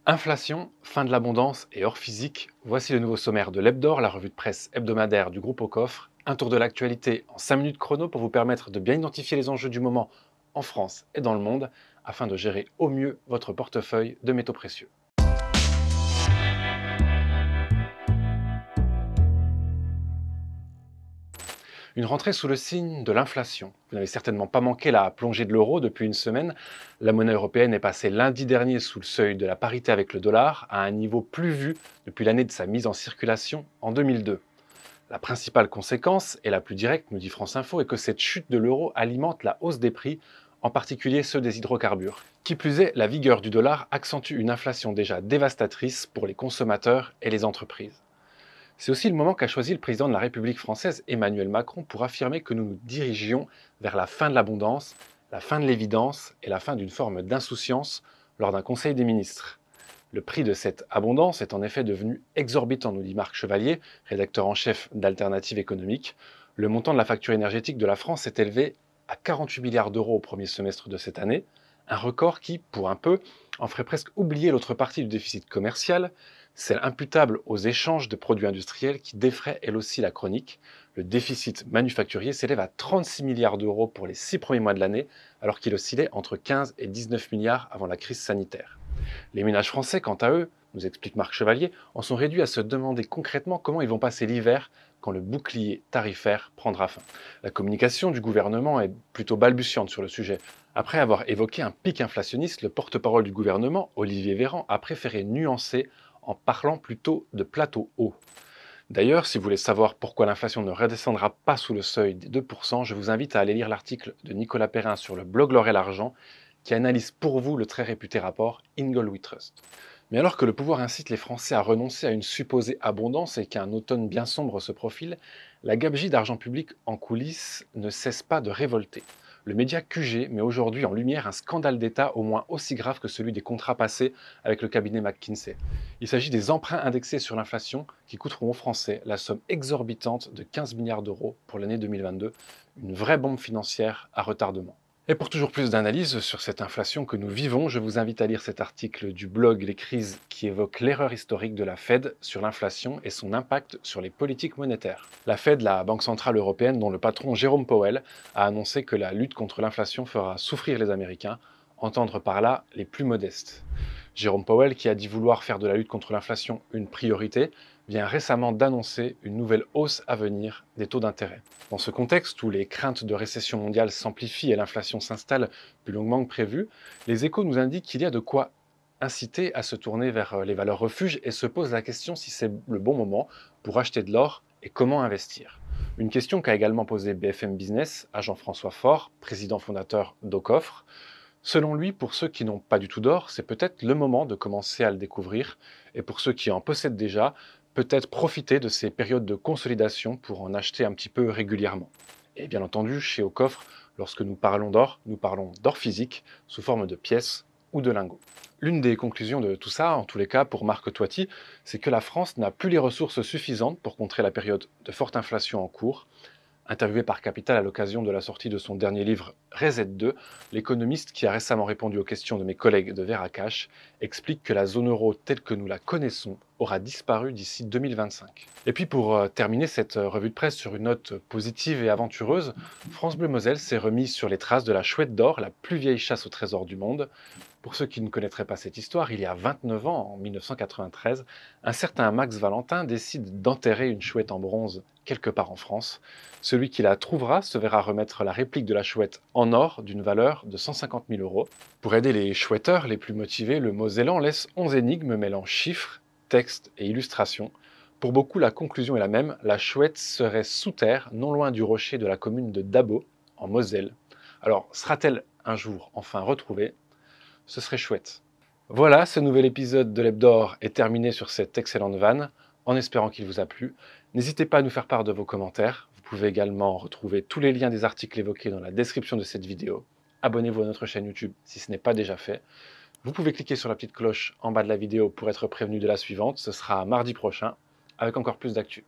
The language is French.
Inflation, fin de l'abondance et hors physique, voici le nouveau sommaire de l'Hebdor, la revue de presse hebdomadaire du groupe Au Coffre. Un tour de l'actualité en 5 minutes chrono pour vous permettre de bien identifier les enjeux du moment en France et dans le monde afin de gérer au mieux votre portefeuille de métaux précieux. Une rentrée sous le signe de l'inflation. Vous n'avez certainement pas manqué la plongée de l'euro depuis une semaine. La monnaie européenne est passée lundi dernier sous le seuil de la parité avec le dollar à un niveau plus vu depuis l'année de sa mise en circulation en 2002. La principale conséquence, et la plus directe, nous dit France Info, est que cette chute de l'euro alimente la hausse des prix, en particulier ceux des hydrocarbures. Qui plus est, la vigueur du dollar accentue une inflation déjà dévastatrice pour les consommateurs et les entreprises. C'est aussi le moment qu'a choisi le président de la République française, Emmanuel Macron, pour affirmer que nous nous dirigions vers la fin de l'abondance, la fin de l'évidence et la fin d'une forme d'insouciance lors d'un conseil des ministres. Le prix de cette abondance est en effet devenu exorbitant, nous dit Marc Chevalier, rédacteur en chef d'Alternative économique. Le montant de la facture énergétique de la France s'est élevé à 48 milliards d'euros au premier semestre de cette année, un record qui, pour un peu, en ferait presque oublier l'autre partie du déficit commercial, celle imputable aux échanges de produits industriels qui défraie elle aussi la chronique. Le déficit manufacturier s'élève à 36 milliards d'euros pour les 6 premiers mois de l'année, alors qu'il oscillait entre 15 et 19 milliards avant la crise sanitaire. Les ménages français, quant à eux, nous explique Marc Chevalier, en sont réduits à se demander concrètement comment ils vont passer l'hiver quand le bouclier tarifaire prendra fin. La communication du gouvernement est plutôt balbutiante sur le sujet. Après avoir évoqué un pic inflationniste, le porte-parole du gouvernement, Olivier Véran, a préféré nuancer en parlant plutôt de plateau haut. D'ailleurs, si vous voulez savoir pourquoi l'inflation ne redescendra pas sous le seuil des 2%, je vous invite à aller lire l'article de Nicolas Perrin sur le blog L'Or et l'Argent, qui analyse pour vous le très réputé rapport Ingold We Trust. Mais alors que le pouvoir incite les Français à renoncer à une supposée abondance et qu'un automne bien sombre se profile, la gabegie d'argent public en coulisses ne cesse pas de révolter. Le média QG met aujourd'hui en lumière un scandale d'État au moins aussi grave que celui des contrats passés avec le cabinet McKinsey. Il s'agit des emprunts indexés sur l'inflation qui coûteront aux Français la somme exorbitante de 15 milliards d'euros pour l'année 2022, une vraie bombe financière à retardement. Et pour toujours plus d'analyses sur cette inflation que nous vivons, je vous invite à lire cet article du blog Les Crises qui évoque l'erreur historique de la Fed sur l'inflation et son impact sur les politiques monétaires. La Fed, la Banque Centrale Européenne, dont le patron Jérôme Powell a annoncé que la lutte contre l'inflation fera souffrir les Américains, entendre par là les plus modestes. Jérôme Powell, qui a dit vouloir faire de la lutte contre l'inflation une priorité, vient récemment d'annoncer une nouvelle hausse à venir des taux d'intérêt. Dans ce contexte où les craintes de récession mondiale s'amplifient et l'inflation s'installe plus longuement que prévu, les Échos nous indiquent qu'il y a de quoi inciter à se tourner vers les valeurs refuges et se pose la question si c'est le bon moment pour acheter de l'or et comment investir. Une question qu'a également posée BFM Business à Jean-François Faure, président fondateur d'Au Coffre. Selon lui, pour ceux qui n'ont pas du tout d'or, c'est peut-être le moment de commencer à le découvrir, et pour ceux qui en possèdent déjà, peut-être profiter de ces périodes de consolidation pour en acheter un petit peu régulièrement. Et bien entendu, chez Au Coffre, lorsque nous parlons d'or physique, sous forme de pièces ou de lingots. L'une des conclusions de tout ça, en tous les cas pour Marc Toiti, c'est que la France n'a plus les ressources suffisantes pour contrer la période de forte inflation en cours. Interviewé par Capital à l'occasion de la sortie de son dernier livre Reset 2, l'économiste qui a récemment répondu aux questions de mes collègues de Veracash explique que la zone euro telle que nous la connaissons aura disparu d'ici 2025. Et puis pour terminer cette revue de presse sur une note positive et aventureuse, France Bleu Moselle s'est remis sur les traces de la chouette d'or, la plus vieille chasse au trésor du monde. Pour ceux qui ne connaîtraient pas cette histoire, il y a 29 ans, en 1993, un certain Max Valentin décide d'enterrer une chouette en bronze quelque part en France. Celui qui la trouvera se verra remettre la réplique de la chouette en or d'une valeur de 150 000 euros. Pour aider les chouetteurs les plus motivés, le Mosellan laisse 11 énigmes mêlant chiffres, textes et illustrations. Pour beaucoup, la conclusion est la même, la chouette serait sous terre, non loin du rocher de la commune de Dabo, en Moselle. Alors, sera-t-elle un jour enfin retrouvée ? Ce serait chouette. Voilà, ce nouvel épisode de l'Hebdor est terminé sur cette excellente vanne, en espérant qu'il vous a plu. N'hésitez pas à nous faire part de vos commentaires. Vous pouvez également retrouver tous les liens des articles évoqués dans la description de cette vidéo. Abonnez-vous à notre chaîne YouTube si ce n'est pas déjà fait. Vous pouvez cliquer sur la petite cloche en bas de la vidéo pour être prévenu de la suivante. Ce sera mardi prochain, avec encore plus d'actu.